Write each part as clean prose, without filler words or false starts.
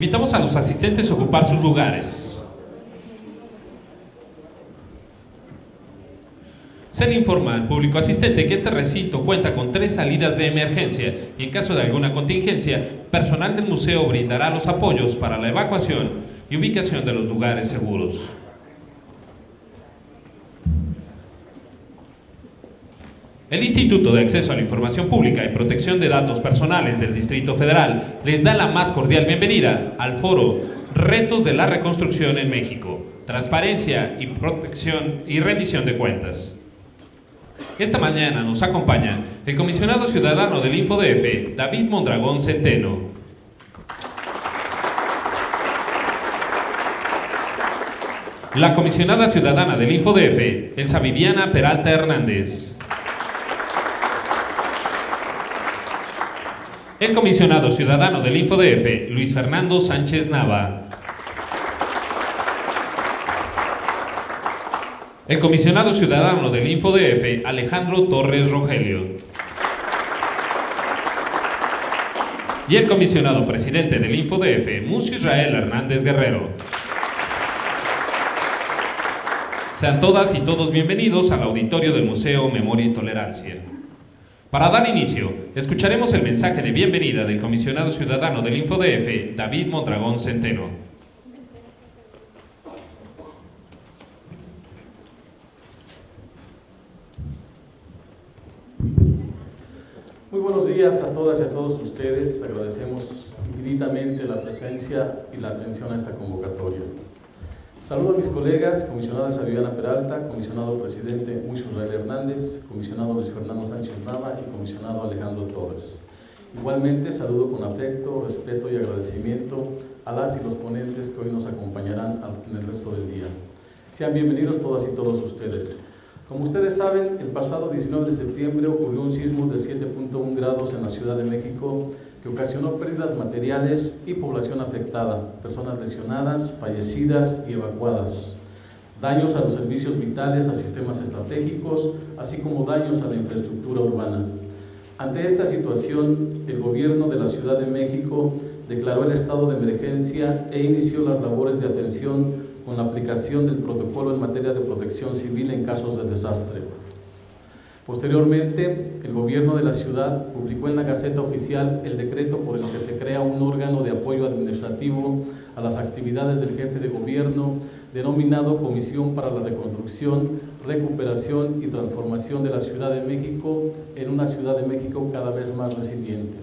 Invitamos a los asistentes a ocupar sus lugares. Se le informa al público asistente que este recinto cuenta con 3 salidas de emergencia y en caso de alguna contingencia, personal del museo brindará los apoyos para la evacuación y ubicación de los lugares seguros. El Instituto de Acceso a la Información Pública y Protección de Datos Personales del Distrito Federal les da la más cordial bienvenida al foro Retos de la Reconstrucción en México, Transparencia y Protección y Rendición de Cuentas. Esta mañana nos acompaña el comisionado ciudadano del InfoDF, David Mondragón Centeno. La comisionada ciudadana del InfoDF, Elsa Viviana Peralta Hernández. El comisionado ciudadano del InfoDF, Luis Fernando Sánchez Nava. El comisionado ciudadano del InfoDF, Alejandro Torres Rogelio. Y el comisionado presidente del InfoDF, Mucio Israel Hernández Guerrero. Sean todas y todos bienvenidos al auditorio del Museo Memoria y Tolerancia. Para dar inicio, escucharemos el mensaje de bienvenida del comisionado ciudadano del InfoDF, David Mondragón Centeno. Muy buenos días a todas y a todos ustedes. Agradecemos infinitamente la presencia y la atención a esta convocatoria. Saludo a mis colegas, comisionada Elsa Viviana Peralta, comisionado presidente Mucio Israel Hernández, comisionado Luis Fernando Sánchez Nava y comisionado Alejandro Torres. Igualmente saludo con afecto, respeto y agradecimiento a las y los ponentes que hoy nos acompañarán en el resto del día. Sean bienvenidos todas y todos ustedes. Como ustedes saben, el pasado 19 de septiembre ocurrió un sismo de 7.1 grados en la Ciudad de México que ocasionó pérdidas materiales y población afectada, personas lesionadas, fallecidas y evacuadas, daños a los servicios vitales, a sistemas estratégicos, así como daños a la infraestructura urbana. Ante esta situación, el gobierno de la Ciudad de México declaró el estado de emergencia e inició las labores de atención con la aplicación del protocolo en materia de protección civil en casos de desastre. Posteriormente, el gobierno de la ciudad publicó en la Gaceta Oficial el decreto por el que se crea un órgano de apoyo administrativo a las actividades del jefe de gobierno, denominado Comisión para la Reconstrucción, Recuperación y Transformación de la Ciudad de México en una Ciudad de México cada vez más resiliente.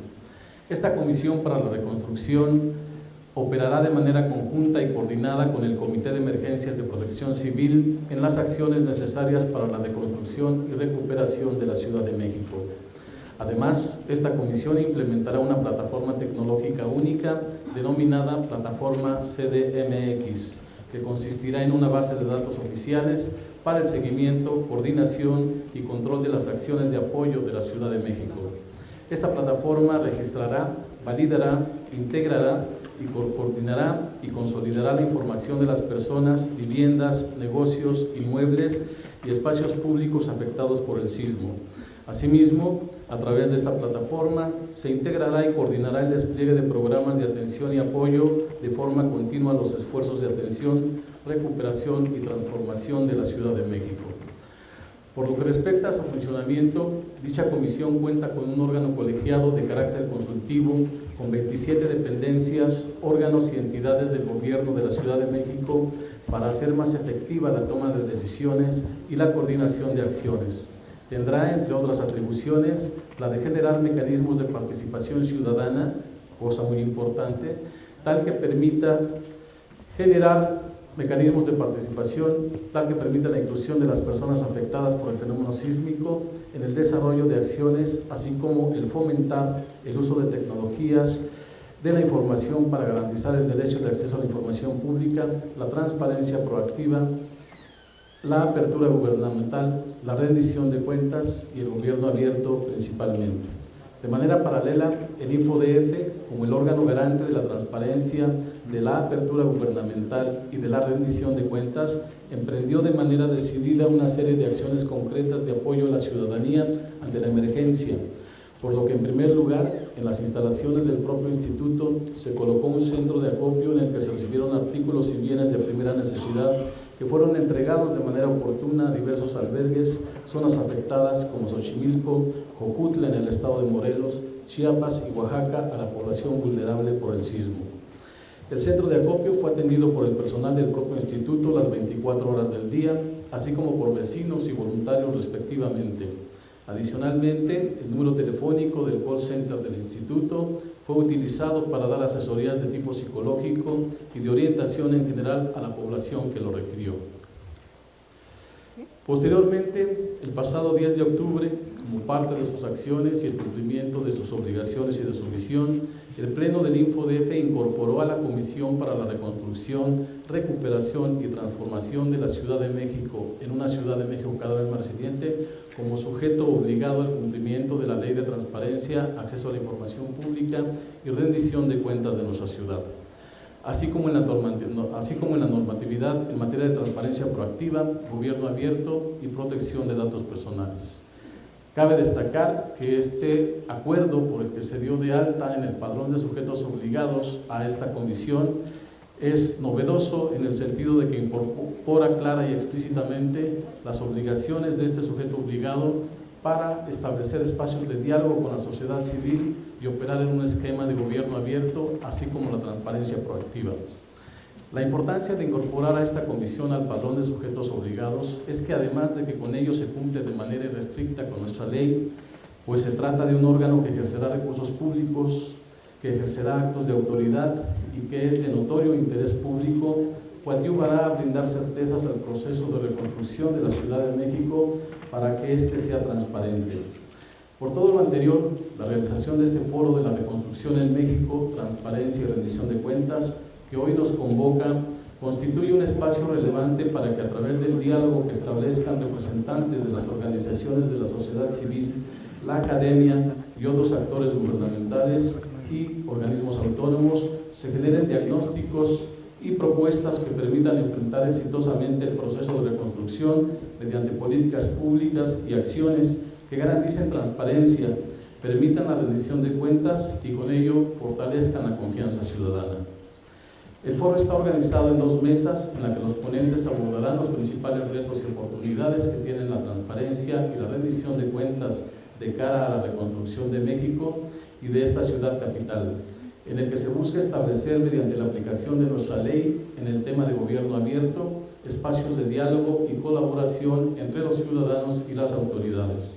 Esta Comisión para la Reconstrucción operará de manera conjunta y coordinada con el Comité de Emergencias de Protección Civil en las acciones necesarias para la reconstrucción y recuperación de la Ciudad de México. Además, esta comisión implementará una plataforma tecnológica única denominada Plataforma CDMX, que consistirá en una base de datos oficiales para el seguimiento, coordinación y control de las acciones de apoyo de la Ciudad de México. Esta plataforma registrará, validará, integrará y coordinará y consolidará la información de las personas, viviendas, negocios, inmuebles y espacios públicos afectados por el sismo. Asimismo, a través de esta plataforma se integrará y coordinará el despliegue de programas de atención y apoyo de forma continua a los esfuerzos de atención, recuperación y transformación de la Ciudad de México. Por lo que respecta a su funcionamiento, dicha comisión cuenta con un órgano colegiado de carácter consultivo con 27 dependencias, órganos y entidades del gobierno de la Ciudad de México para hacer más efectiva la toma de decisiones y la coordinación de acciones. Tendrá, entre otras atribuciones, la de generar mecanismos de participación ciudadana, cosa muy importante, tal que permita generar mecanismos de participación tal que permita la inclusión de las personas afectadas por el fenómeno sísmico en el desarrollo de acciones, así como el fomentar el uso de tecnologías de la información para garantizar el derecho de acceso a la información pública, la transparencia proactiva, la apertura gubernamental, la rendición de cuentas y el gobierno abierto principalmente. De manera paralela, el InfoDF, como el órgano garante de la transparencia, de la apertura gubernamental y de la rendición de cuentas, emprendió de manera decidida una serie de acciones concretas de apoyo a la ciudadanía ante la emergencia, por lo que en primer lugar, en las instalaciones del propio instituto se colocó un centro de acopio en el que se recibieron artículos y bienes de primera necesidad que fueron entregados de manera oportuna a diversos albergues, zonas afectadas como Xochimilco, Jojutla en el estado de Morelos, Chiapas y Oaxaca a la población vulnerable por el sismo. El centro de acopio fue atendido por el personal del propio instituto las 24 horas del día, así como por vecinos y voluntarios respectivamente. Adicionalmente, el número telefónico del call center del instituto fue utilizado para dar asesorías de tipo psicológico y de orientación en general a la población que lo requirió. Posteriormente, el pasado 10 de octubre, como parte de sus acciones y el cumplimiento de sus obligaciones y de su misión, el Pleno del InfoDF incorporó a la Comisión para la Reconstrucción, Recuperación y Transformación de la Ciudad de México en una Ciudad de México cada vez más resiliente como sujeto obligado al cumplimiento de la Ley de Transparencia, Acceso a la Información Pública y Rendición de Cuentas de nuestra ciudad, así como en la normatividad en materia de transparencia proactiva, gobierno abierto y protección de datos personales. Cabe destacar que este acuerdo por el que se dio de alta en el padrón de sujetos obligados a esta comisión es novedoso en el sentido de que incorpora clara y explícitamente las obligaciones de este sujeto obligado para establecer espacios de diálogo con la sociedad civil y operar en un esquema de gobierno abierto, así como la transparencia proactiva. La importancia de incorporar a esta comisión al padrón de sujetos obligados es que además de que con ello se cumple de manera irrestricta con nuestra ley, pues se trata de un órgano que ejercerá recursos públicos, que ejercerá actos de autoridad y que es de notorio interés público, coadyuvará a brindar certezas al proceso de reconstrucción de la Ciudad de México para que éste sea transparente. Por todo lo anterior, la realización de este foro de la reconstrucción en México, transparencia y rendición de cuentas, que hoy nos convoca, constituye un espacio relevante para que a través del diálogo que establezcan representantes de las organizaciones de la sociedad civil, la academia y otros actores gubernamentales y organismos autónomos, se generen diagnósticos y propuestas que permitan enfrentar exitosamente el proceso de reconstrucción mediante políticas públicas y acciones que garanticen transparencia, permitan la rendición de cuentas y con ello fortalezcan la confianza ciudadana. El foro está organizado en 2 mesas en las que los ponentes abordarán los principales retos y oportunidades que tienen la transparencia y la rendición de cuentas de cara a la reconstrucción de México y de esta ciudad capital, en el que se busca establecer mediante la aplicación de nuestra ley en el tema de gobierno abierto, espacios de diálogo y colaboración entre los ciudadanos y las autoridades.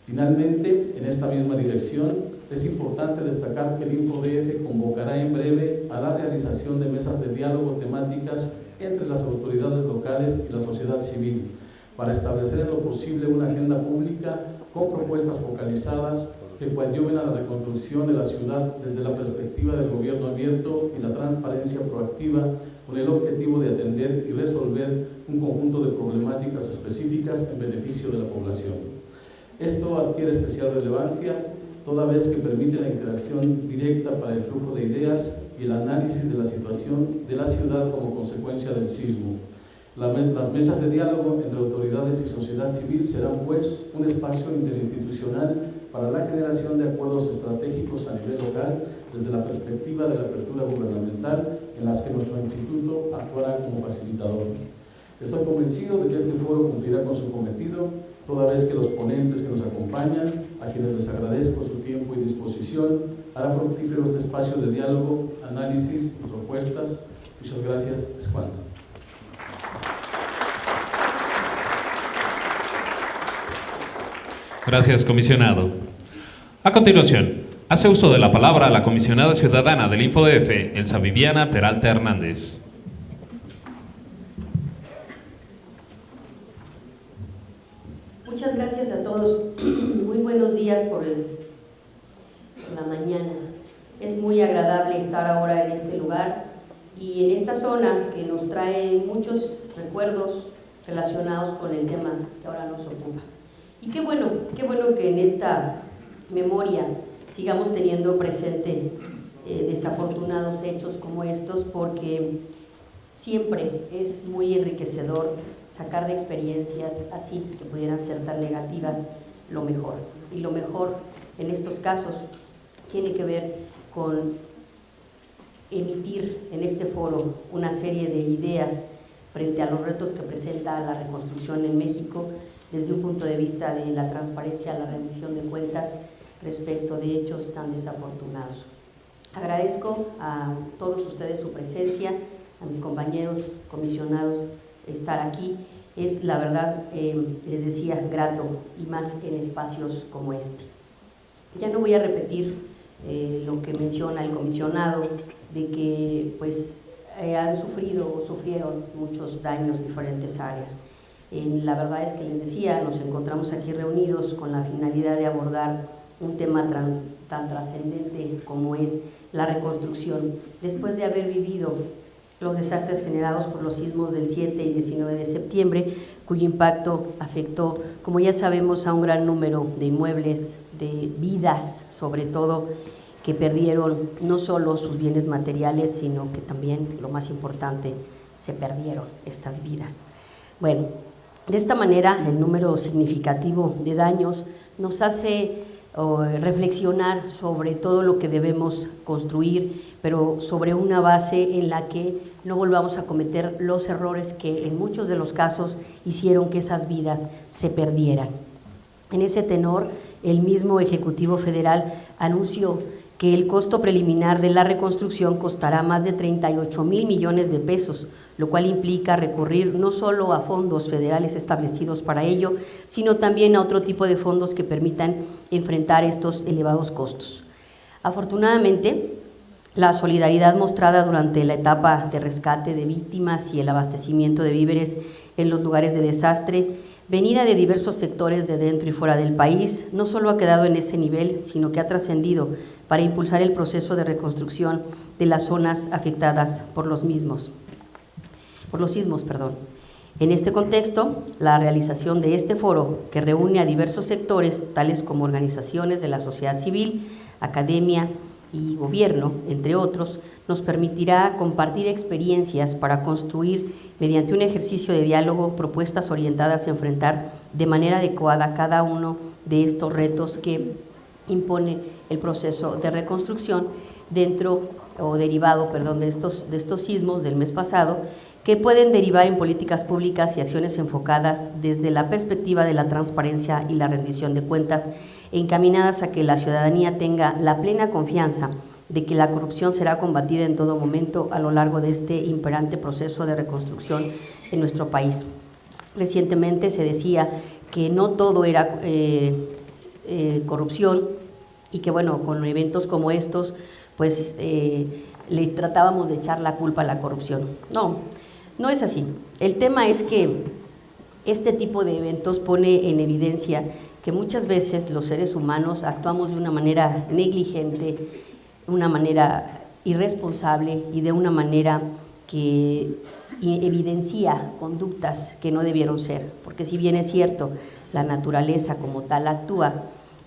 Finalmente, en esta misma dirección, es importante destacar que el InfoDF convocará en breve a la realización de mesas de diálogo temáticas entre las autoridades locales y la sociedad civil, para establecer en lo posible una agenda pública con propuestas focalizadas que coadyuven a la reconstrucción de la ciudad desde la perspectiva del gobierno abierto y la transparencia proactiva, con el objetivo de atender y resolver un conjunto de problemáticas específicas en beneficio de la población. Esto adquiere especial relevancia toda vez que permite la interacción directa para el flujo de ideas y el análisis de la situación de la ciudad como consecuencia del sismo. Las mesas de diálogo entre autoridades y sociedad civil serán, pues, un espacio interinstitucional para la generación de acuerdos estratégicos a nivel local desde la perspectiva de la apertura gubernamental en las que nuestro instituto actuará como facilitador. Estoy convencido de que este foro cumplirá con su cometido, toda vez que los ponentes que nos acompañan, a quienes les agradezco su tiempo y disposición, hará fructífero este espacio de diálogo, análisis y propuestas. Muchas gracias. Es cuanto. Gracias, comisionado. A continuación, hace uso de la palabra la comisionada ciudadana del InfoDF, Elsa Viviana Peralta Hernández. Muchas gracias a todos. Muy buenos días por la mañana. Es muy agradable estar ahora en este lugar y en esta zona que nos trae muchos recuerdos relacionados con el tema que ahora nos ocupa. Y qué bueno que en esta memoria sigamos teniendo presente desafortunados hechos como estos, porque siempre es muy enriquecedor sacar de experiencias así que pudieran ser tan negativas lo mejor. Y lo mejor en estos casos tiene que ver con emitir en este foro una serie de ideas frente a los retos que presenta la reconstrucción en México desde un punto de vista de la transparencia, la rendición de cuentas respecto de hechos tan desafortunados. Agradezco a todos ustedes su presencia, a mis compañeros comisionados estar aquí. Es la verdad, les decía, grato y más en espacios como este. Ya no voy a repetir lo que menciona el comisionado de que pues han sufrido o sufrieron muchos daños diferentes áreas. La verdad es que les decía, nos encontramos aquí reunidos con la finalidad de abordar un tema tan trascendente como es la reconstrucción, después de haber vivido los desastres generados por los sismos del 7 y 19 de septiembre, cuyo impacto afectó, como ya sabemos, a un gran número de inmuebles, de vidas, sobre todo, que perdieron no solo sus bienes materiales, sino que también, lo más importante, se perdieron estas vidas. Bueno, de esta manera, el número significativo de daños nos hace reflexionar sobre todo lo que debemos construir, pero sobre una base en la que no volvamos a cometer los errores que en muchos de los casos hicieron que esas vidas se perdieran. En ese tenor, el mismo Ejecutivo Federal anunció que el costo preliminar de la reconstrucción costará más de 38,000 millones de pesos, lo cual implica recurrir no solo a fondos federales establecidos para ello, sino también a otro tipo de fondos que permitan enfrentar estos elevados costos. Afortunadamente, la solidaridad mostrada durante la etapa de rescate de víctimas y el abastecimiento de víveres en los lugares de desastre, venida de diversos sectores de dentro y fuera del país, no solo ha quedado en ese nivel, sino que ha trascendido para impulsar el proceso de reconstrucción de las zonas afectadas por los sismos. En este contexto, la realización de este foro, que reúne a diversos sectores, tales como organizaciones de la sociedad civil, academia y gobierno, entre otros, nos permitirá compartir experiencias para construir, mediante un ejercicio de diálogo, propuestas orientadas a enfrentar de manera adecuada cada uno de estos retos que impone el proceso de reconstrucción derivado de estos sismos del mes pasado, que pueden derivar en políticas públicas y acciones enfocadas desde la perspectiva de la transparencia y la rendición de cuentas, encaminadas a que la ciudadanía tenga la plena confianza de que la corrupción será combatida en todo momento a lo largo de este imperante proceso de reconstrucción en nuestro país. Recientemente se decía que no todo era corrupción y que, bueno, con eventos como estos, pues le tratábamos de echar la culpa a la corrupción. No es así. El tema es que este tipo de eventos pone en evidencia que muchas veces los seres humanos actuamos de una manera negligente, una manera irresponsable y de una manera que evidencia conductas que no debieron ser, porque si bien es cierto, la naturaleza como tal actúa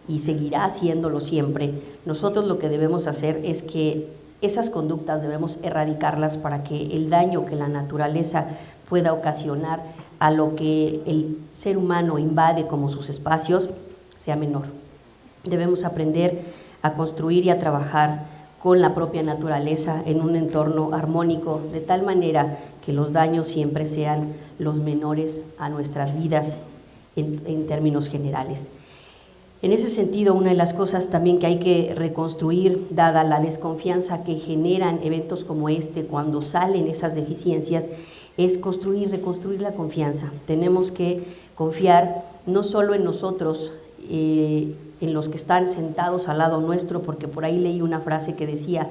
y seguirá haciéndolo siempre, nosotros lo que debemos hacer es que esas conductas debemos erradicarlas para que el daño que la naturaleza pueda ocasionar a lo que el ser humano invade como sus espacios sea menor. Debemos aprender a construir y a trabajar con la propia naturaleza en un entorno armónico, de tal manera que los daños siempre sean los menores a nuestras vidas en términos generales. En ese sentido, una de las cosas también que hay que reconstruir, dada la desconfianza que generan eventos como este cuando salen esas deficiencias, es reconstruir la confianza. Tenemos que confiar no solo en nosotros, en los que están sentados al lado nuestro, porque por ahí leí una frase que decía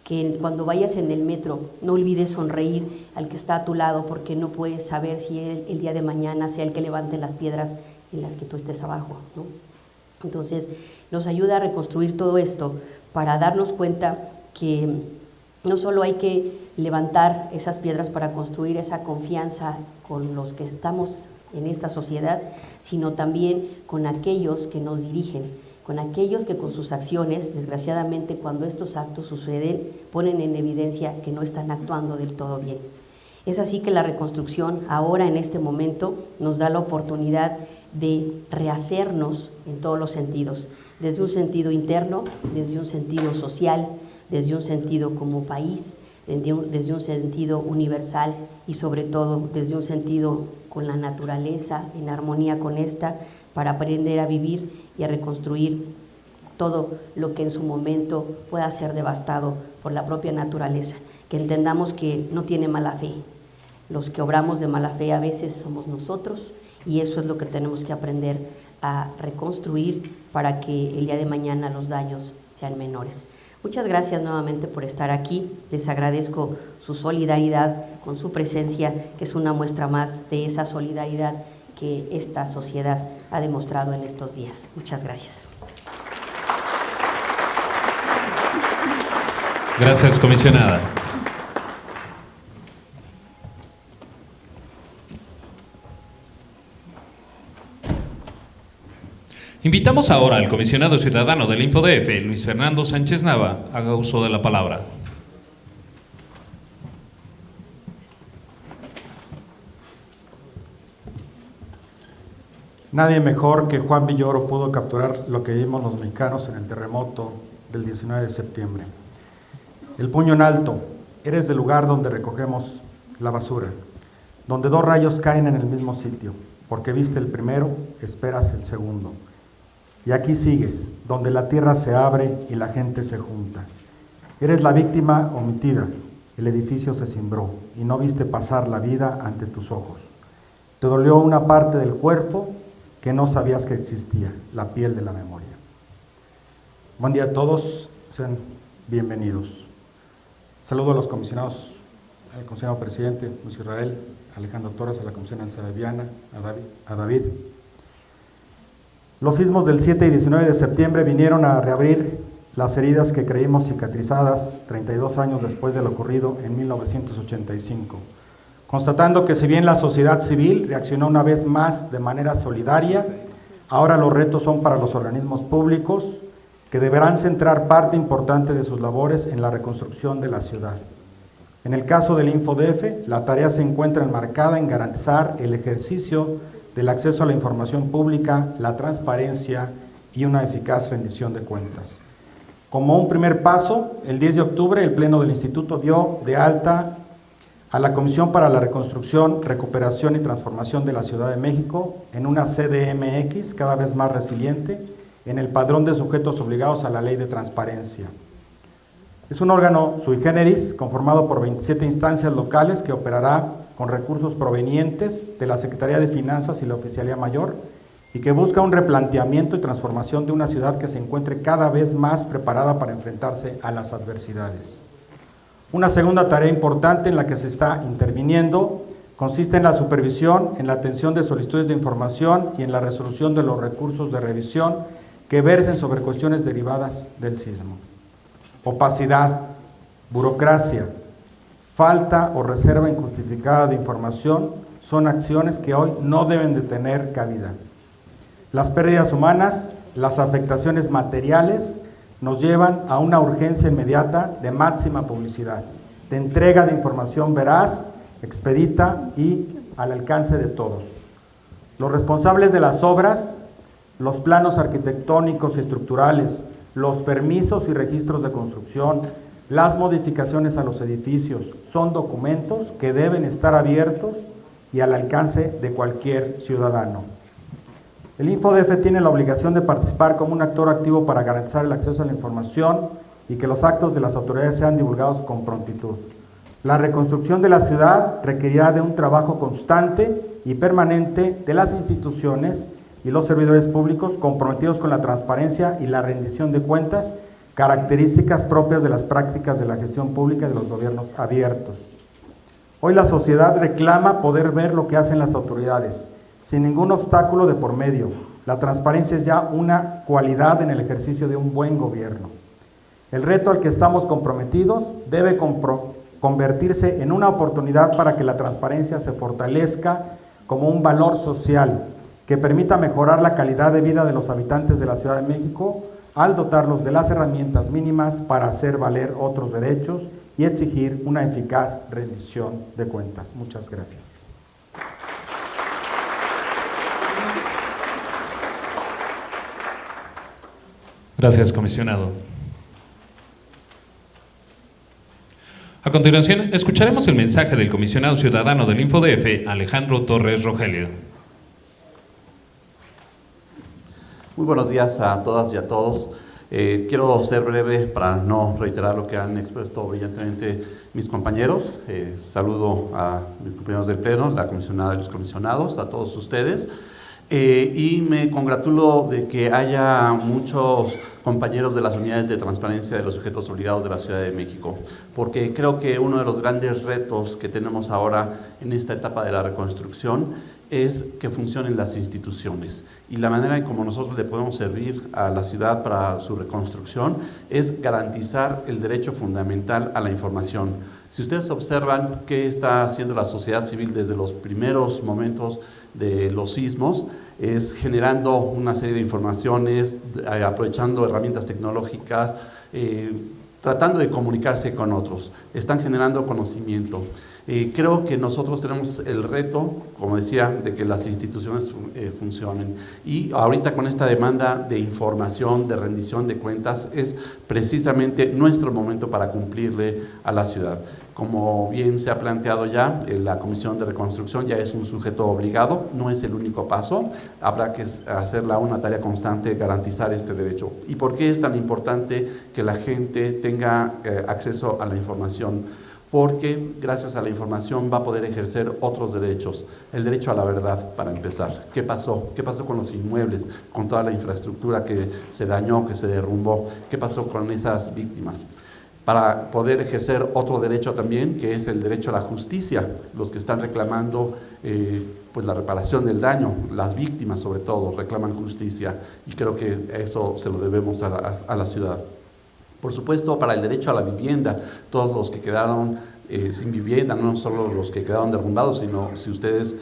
que cuando vayas en el metro no olvides sonreír al que está a tu lado, porque no puedes saber si el día de mañana sea el que levante las piedras en las que tú estés abajo, ¿no? Entonces, nos ayuda a reconstruir todo esto para darnos cuenta que no solo hay que levantar esas piedras para construir esa confianza con los que estamos en esta sociedad, sino también con aquellos que nos dirigen, con aquellos que con sus acciones, desgraciadamente cuando estos actos suceden, ponen en evidencia que no están actuando del todo bien. Es así que la reconstrucción ahora en este momento nos da la oportunidad de rehacernos en todos los sentidos, desde un sentido interno, desde un sentido social, desde un sentido como país, desde un sentido universal y sobre todo desde un sentido con la naturaleza, en armonía con esta, para aprender a vivir y a reconstruir todo lo que en su momento pueda ser devastado por la propia naturaleza. Que entendamos que no tiene mala fe. Los que obramos de mala fe a veces somos nosotros, y eso es lo que tenemos que aprender a reconstruir para que el día de mañana los daños sean menores. Muchas gracias nuevamente por estar aquí. Les agradezco su solidaridad con su presencia, que es una muestra más de esa solidaridad que esta sociedad ha demostrado en estos días. Muchas gracias. Gracias, comisionada. Invitamos ahora al comisionado ciudadano del InfoDF, Luis Fernando Sánchez Nava, haga uso de la palabra. Nadie mejor que Juan Villoro pudo capturar lo que vimos los mexicanos en el terremoto del 19 de septiembre. El puño en alto, eres el lugar donde recogemos la basura, donde dos rayos caen en el mismo sitio, porque viste el primero, esperas el segundo. Y aquí sigues, donde la tierra se abre y la gente se junta. Eres la víctima omitida, el edificio se cimbró y no viste pasar la vida ante tus ojos. Te dolió una parte del cuerpo que no sabías que existía, la piel de la memoria. Buen día a todos, sean bienvenidos. Saludo a los comisionados, al comisionado presidente, Luis Israel, Alejandro Torres, a la comisionada Elsa Viana, a David. Los sismos del 7 y 19 de septiembre vinieron a reabrir las heridas que creímos cicatrizadas 32 años después de lo ocurrido en 1985, constatando que si bien la sociedad civil reaccionó una vez más de manera solidaria, ahora los retos son para los organismos públicos, que deberán centrar parte importante de sus labores en la reconstrucción de la ciudad. En el caso del InfoDF, la tarea se encuentra enmarcada en garantizar el ejercicio del acceso a la información pública, la transparencia y una eficaz rendición de cuentas. Como un primer paso, el 10 de octubre el Pleno del Instituto dio de alta a la Comisión para la Reconstrucción, Recuperación y Transformación de la Ciudad de México en una CDMX cada vez más resiliente en el padrón de sujetos obligados a la Ley de Transparencia. Es un órgano sui generis conformado por 27 instancias locales que operará con recursos provenientes de la Secretaría de Finanzas y la Oficialía Mayor y que busca un replanteamiento y transformación de una ciudad que se encuentre cada vez más preparada para enfrentarse a las adversidades. Una segunda tarea importante en la que se está interviniendo consiste en la supervisión, en la atención de solicitudes de información y en la resolución de los recursos de revisión que versen sobre cuestiones derivadas del sismo. Opacidad, burocracia, falta o reserva injustificada de información son acciones que hoy no deben de tener cabida. Las pérdidas humanas, las afectaciones materiales nos llevan a una urgencia inmediata de máxima publicidad, de entrega de información veraz, expedita y al alcance de todos. Los responsables de las obras, los planos arquitectónicos y estructurales, los permisos y registros de construcción, las modificaciones a los edificios, son documentos que deben estar abiertos y al alcance de cualquier ciudadano. El InfoDF tiene la obligación de participar como un actor activo para garantizar el acceso a la información y que los actos de las autoridades sean divulgados con prontitud. La reconstrucción de la ciudad requerirá de un trabajo constante y permanente de las instituciones y los servidores públicos comprometidos con la transparencia y la rendición de cuentas, características propias de las prácticas de la gestión pública y de los gobiernos abiertos. Hoy la sociedad reclama poder ver lo que hacen las autoridades, sin ningún obstáculo de por medio. La transparencia es ya una cualidad en el ejercicio de un buen gobierno. El reto al que estamos comprometidos debe convertirse en una oportunidad para que la transparencia se fortalezca como un valor social que permita mejorar la calidad de vida de los habitantes de la Ciudad de México al dotarlos de las herramientas mínimas para hacer valer otros derechos y exigir una eficaz rendición de cuentas. Muchas gracias. Gracias, comisionado. A continuación, escucharemos el mensaje del comisionado ciudadano del InfoDF, Alejandro Torres Rogelio. Muy buenos días a todas y a todos. Quiero ser breve para no reiterar lo que han expuesto brillantemente mis compañeros. Saludo a mis compañeros del Pleno, la comisionada y los comisionados, a todos ustedes. Y me congratulo de que haya muchos compañeros de las unidades de transparencia de los sujetos obligados de la Ciudad de México, porque creo que uno de los grandes retos que tenemos ahora en esta etapa de la reconstrucción es que funcionen las instituciones, y la manera en cómo nosotros le podemos servir a la ciudad para su reconstrucción es garantizar el derecho fundamental a la información. Si ustedes observan qué está haciendo la sociedad civil desde los primeros momentos de los sismos, es generando una serie de informaciones, aprovechando herramientas tecnológicas, tratando de comunicarse con otros, están generando conocimiento. Creo que nosotros tenemos el reto, como decía, de que las instituciones funcionen, y ahorita con esta demanda de información, de rendición de cuentas, es precisamente nuestro momento para cumplirle a la ciudad. Como bien se ha planteado ya, la Comisión de Reconstrucción ya es un sujeto obligado, no es el único paso, habrá que hacerla una tarea constante, garantizar este derecho. ¿Y por qué es tan importante que la gente tenga acceso a la información? Porque gracias a la información va a poder ejercer otros derechos. El derecho a la verdad, para empezar. ¿Qué pasó? ¿Qué pasó con los inmuebles, con toda la infraestructura que se dañó, que se derrumbó? ¿Qué pasó con esas víctimas? Para poder ejercer otro derecho también, que es el derecho a la justicia, los que están reclamando pues la reparación del daño, las víctimas sobre todo, reclaman justicia, y creo que eso se lo debemos a la ciudad. Por supuesto, para el derecho a la vivienda, todos los que quedaron sin vivienda, no solo los que quedaron derrumbados, sino si ustedes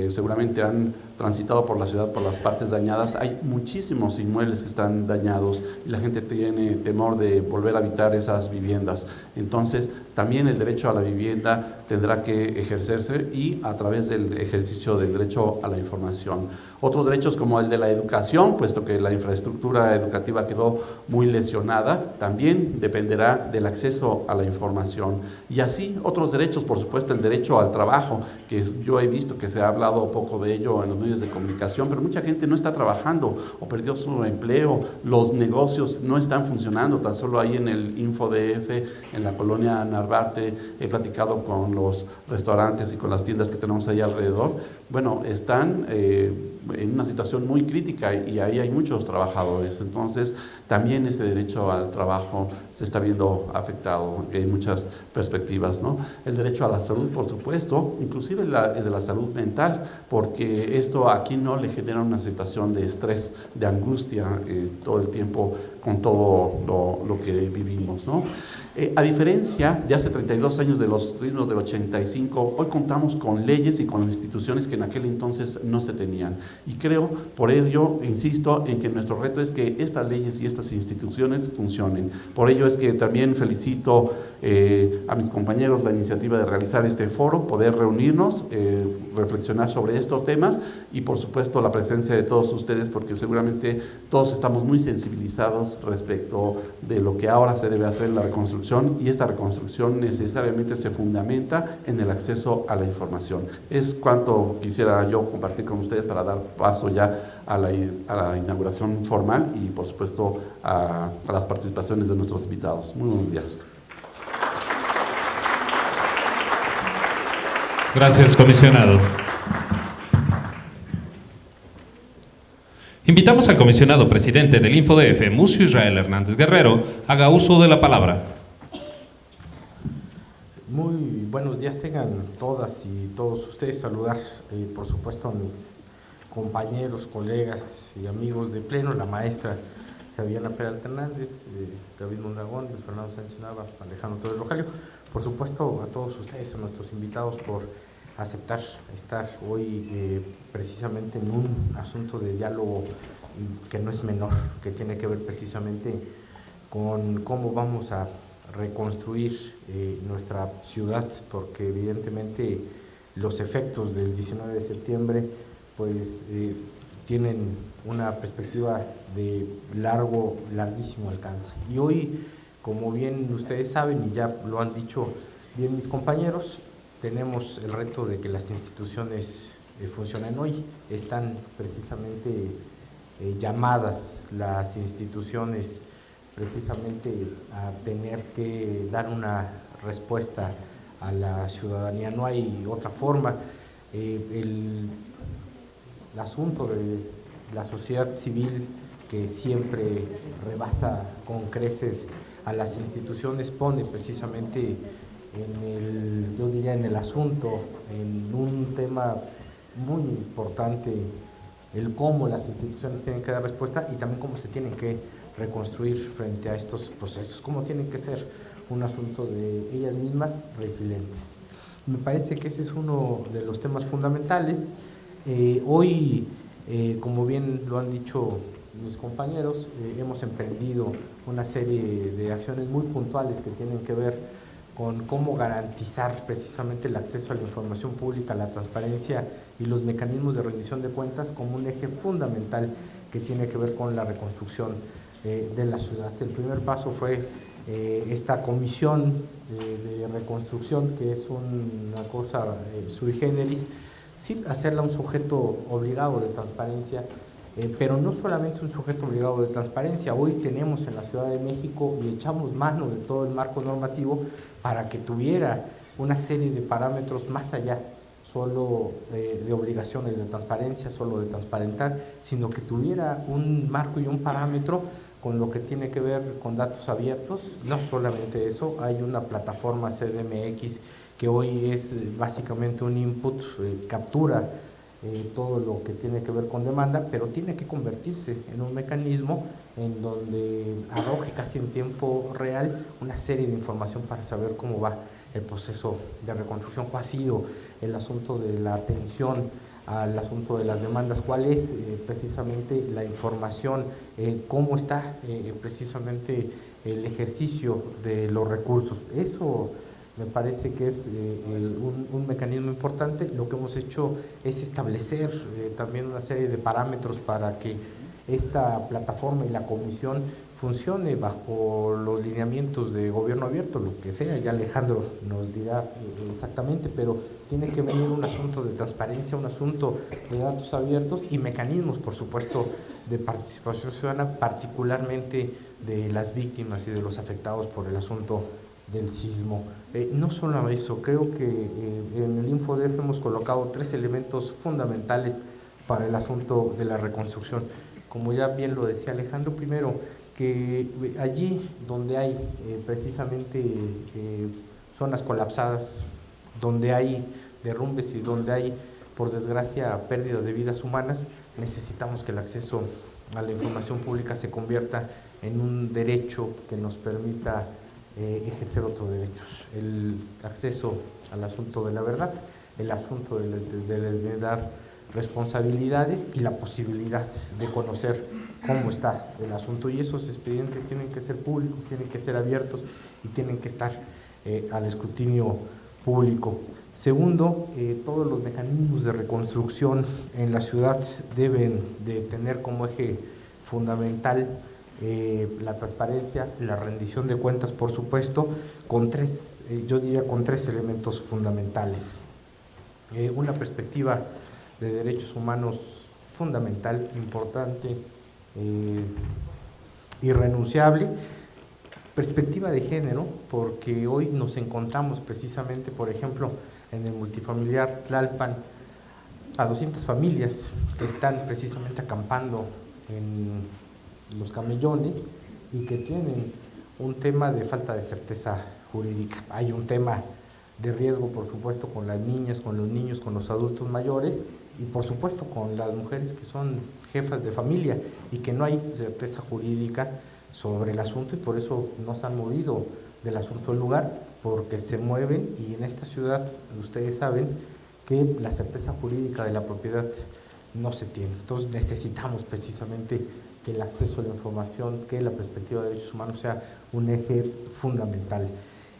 seguramente han transitado por la ciudad, por las partes dañadas, hay muchísimos inmuebles que están dañados y la gente tiene temor de volver a habitar esas viviendas. Entonces, también el derecho a la vivienda tendrá que ejercerse, y a través del ejercicio del derecho a la información. Otros derechos como el de la educación, puesto que la infraestructura educativa quedó muy lesionada, también dependerá del acceso a la información. Y así otros derechos, por supuesto el derecho al trabajo, que yo he visto que se ha hablado poco de ello en los medios de comunicación, pero mucha gente no está trabajando o perdió su empleo, los negocios no están funcionando. Tan solo ahí en el InfoDF, en la colonia Narvarte, he platicado con los restaurantes y con las tiendas que tenemos ahí alrededor. Bueno, están en una situación muy crítica, y ahí hay muchos trabajadores. Entonces, también ese derecho al trabajo se está viendo afectado en muchas perspectivas, ¿no? El derecho a la salud, por supuesto, inclusive el de la salud mental, porque esto aquí no le genera una situación de estrés, de angustia todo el tiempo con todo lo que vivimos, ¿no? A diferencia de hace 32 años de los sismos del 85, hoy contamos con leyes y con instituciones que en aquel entonces no se tenían. Y creo, por ello, insisto en que nuestro reto es que estas leyes y estas instituciones funcionen. Por ello es que también felicito a mis compañeros la iniciativa de realizar este foro, poder reunirnos, reflexionar sobre estos temas, y por supuesto la presencia de todos ustedes, porque seguramente todos estamos muy sensibilizados respecto de lo que ahora se debe hacer en la reconstrucción, y esta reconstrucción necesariamente se fundamenta en el acceso a la información. Es cuanto quisiera yo compartir con ustedes para dar paso ya a la inauguración formal, y por supuesto a las participaciones de nuestros invitados. Muy buenos días. Gracias, comisionado. Invitamos al comisionado presidente del InfoDF, Mucio Israel Hernández Guerrero, haga uso de la palabra. Muy buenos días tengan todas y todos ustedes. Saludar, por supuesto, a mis compañeros, colegas y amigos de Pleno, la maestra Fabiana Peralta Hernández, David Mondragón, Luis Fernando Sánchez Nava, Alejandro Torres Rogelio. Por supuesto, a todos ustedes, a nuestros invitados, por aceptar estar hoy precisamente en un asunto de diálogo que no es menor, que tiene que ver precisamente con cómo vamos a reconstruir nuestra ciudad, porque evidentemente los efectos del 19 de septiembre pues tienen una perspectiva de larguísimo alcance. Y hoy, como bien ustedes saben y ya lo han dicho bien mis compañeros, tenemos el reto de que las instituciones funcionen hoy. Están precisamente llamadas las instituciones precisamente a tener que dar una respuesta a la ciudadanía. No hay otra forma. El asunto de la sociedad civil, que siempre rebasa con creces a las instituciones, pone precisamente yo diría en el asunto, en un tema muy importante, el cómo las instituciones tienen que dar respuesta y también cómo se tienen que reconstruir frente a estos procesos, cómo tienen que ser un asunto de ellas mismas resilientes. Me parece que ese es uno de los temas fundamentales. Hoy, como bien lo han dicho mis compañeros, hemos emprendido una serie de acciones muy puntuales que tienen que ver con cómo garantizar precisamente el acceso a la información pública, la transparencia y los mecanismos de rendición de cuentas como un eje fundamental que tiene que ver con la reconstrucción de la ciudad. El primer paso fue esta comisión de reconstrucción, que es una cosa sui generis, sí, hacerla un sujeto obligado de transparencia, pero no solamente un sujeto obligado de transparencia. Hoy tenemos en la Ciudad de México y echamos mano de todo el marco normativo para que tuviera una serie de parámetros más allá solo de obligaciones de transparencia, solo de transparentar, sino que tuviera un marco y un parámetro con lo que tiene que ver con datos abiertos. No solamente eso, hay una plataforma CDMX que hoy es básicamente un input, captura todo lo que tiene que ver con demanda, pero tiene que convertirse en un mecanismo en donde arroje casi en tiempo real una serie de información para saber cómo va el proceso de reconstrucción, cuál ha sido el asunto de la atención al asunto de las demandas, cuál es precisamente la información, cómo está precisamente el ejercicio de los recursos. Eso me parece que es un mecanismo importante. Lo que hemos hecho es establecer también una serie de parámetros para que esta plataforma y la comisión funcione bajo los lineamientos de gobierno abierto, lo que sea, ya Alejandro nos dirá exactamente, pero tiene que venir un asunto de transparencia, un asunto de datos abiertos y mecanismos, por supuesto, de participación ciudadana, particularmente de las víctimas y de los afectados por el asunto del sismo. No solo eso, creo que en el InfoDef hemos colocado 3 elementos fundamentales para el asunto de la reconstrucción. Como ya bien lo decía Alejandro, primero, que allí donde hay precisamente zonas colapsadas, donde hay derrumbes y donde hay, por desgracia, pérdida de vidas humanas, necesitamos que el acceso a la información pública se convierta en un derecho que nos permita ejercer otros derechos. El acceso al asunto de la verdad, el asunto de dar responsabilidades y la posibilidad de conocer cómo está el asunto, y esos expedientes tienen que ser públicos, tienen que ser abiertos y tienen que estar al escrutinio público. Segundo, todos los mecanismos de reconstrucción en la ciudad deben de tener como eje fundamental la transparencia, la rendición de cuentas, por supuesto, con yo diría con 3 elementos fundamentales. Una perspectiva de derechos humanos fundamental, importante, irrenunciable. Perspectiva de género, porque hoy nos encontramos precisamente, por ejemplo, en el multifamiliar Tlalpan, a 200 familias que están precisamente acampando en los camellones y que tienen un tema de falta de certeza jurídica. Hay un tema de riesgo, por supuesto, con las niñas, con los niños, con los adultos mayores y, por supuesto, con las mujeres que son jefas de familia y que no hay certeza jurídica sobre el asunto, y por eso no se han movido del asunto del lugar, porque se mueven, y en esta ciudad ustedes saben que la certeza jurídica de la propiedad no se tiene. Entonces necesitamos precisamente que el acceso a la información, que la perspectiva de derechos humanos sea un eje fundamental.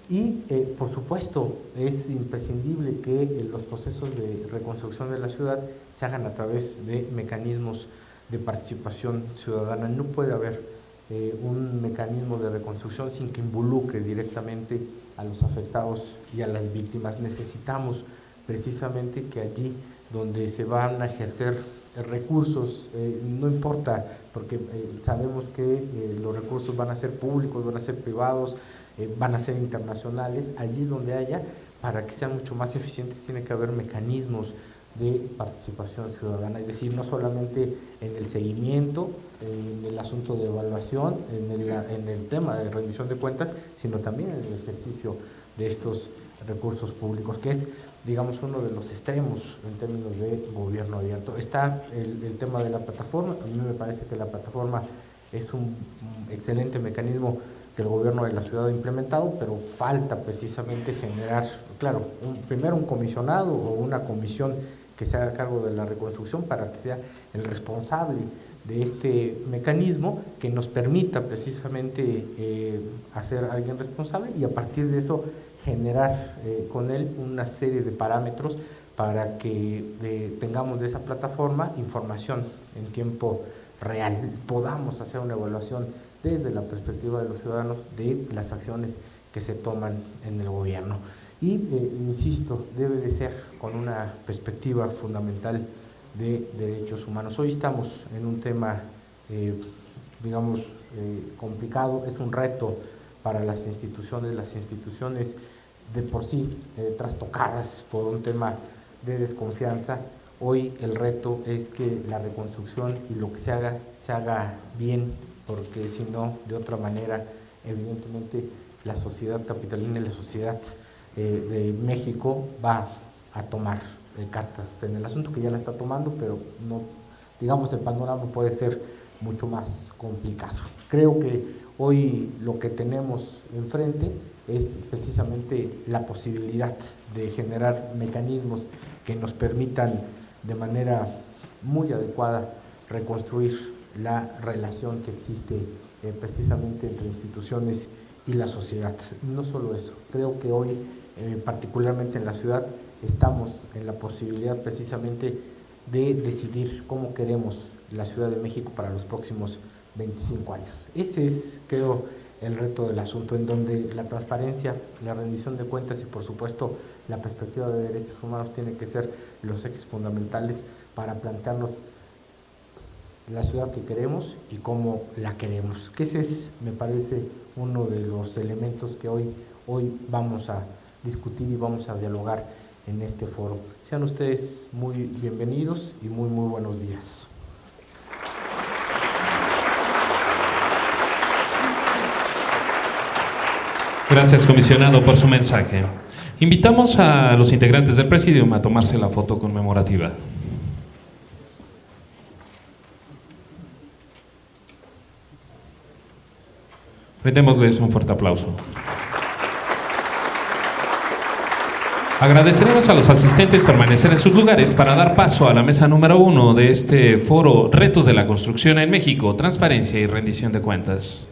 Y, por supuesto, es imprescindible que los procesos de reconstrucción de la ciudad se hagan a través de mecanismos de participación ciudadana. No puede haber un mecanismo de reconstrucción sin que involucre directamente a los afectados y a las víctimas. Necesitamos precisamente que allí donde se van a ejercer recursos, no importa, porque sabemos que los recursos van a ser públicos, van a ser privados, van a ser internacionales, allí donde haya, para que sean mucho más eficientes, tiene que haber mecanismos de participación ciudadana, es decir, no solamente en el seguimiento, en el asunto de evaluación, en el tema de rendición de cuentas, sino también en el ejercicio de estos recursos públicos, que es, digamos, uno de los extremos en términos de gobierno abierto. Está el tema de la plataforma. A mí me parece que la plataforma es un excelente mecanismo que el gobierno de la ciudad ha implementado, pero falta precisamente generar, claro, primero un comisionado o una comisión que se haga cargo de la reconstrucción para que sea el responsable de este mecanismo que nos permita precisamente hacer a alguien responsable y a partir de eso generar con él una serie de parámetros para que tengamos de esa plataforma información en tiempo real, podamos hacer una evaluación desde la perspectiva de los ciudadanos de las acciones que se toman en el gobierno. Y, insisto, debe de ser con una perspectiva fundamental de derechos humanos. Hoy estamos en un tema, digamos, complicado, es un reto para las instituciones de por sí trastocadas por un tema de desconfianza. Hoy el reto es que la reconstrucción y lo que se haga bien, porque si no, de otra manera, evidentemente la sociedad capitalina y la sociedad de México va a tomar cartas en el asunto, que ya la está tomando, pero no, digamos, el panorama puede ser mucho más complicado. Creo que hoy lo que tenemos enfrente es precisamente la posibilidad de generar mecanismos que nos permitan de manera muy adecuada reconstruir la relación que existe precisamente entre instituciones y la sociedad. No solo eso, creo que hoy, particularmente en la ciudad, estamos en la posibilidad precisamente de decidir cómo queremos la Ciudad de México para los próximos 25 años. Ese es, creo, el reto del asunto, en donde la transparencia, la rendición de cuentas y, por supuesto, la perspectiva de derechos humanos tiene que ser los ejes fundamentales para plantearnos la ciudad que queremos y cómo la queremos. Que ese es, me parece, uno de los elementos que hoy vamos a discutir y vamos a dialogar en este foro. Sean ustedes muy bienvenidos y muy buenos días. Gracias, comisionado, por su mensaje. Invitamos a los integrantes del Presidium a tomarse la foto conmemorativa. Brindémosles un fuerte aplauso. Agradeceremos a los asistentes permanecer en sus lugares para dar paso a la mesa número 1 de este foro Retos de la Construcción en México, Transparencia y Rendición de Cuentas.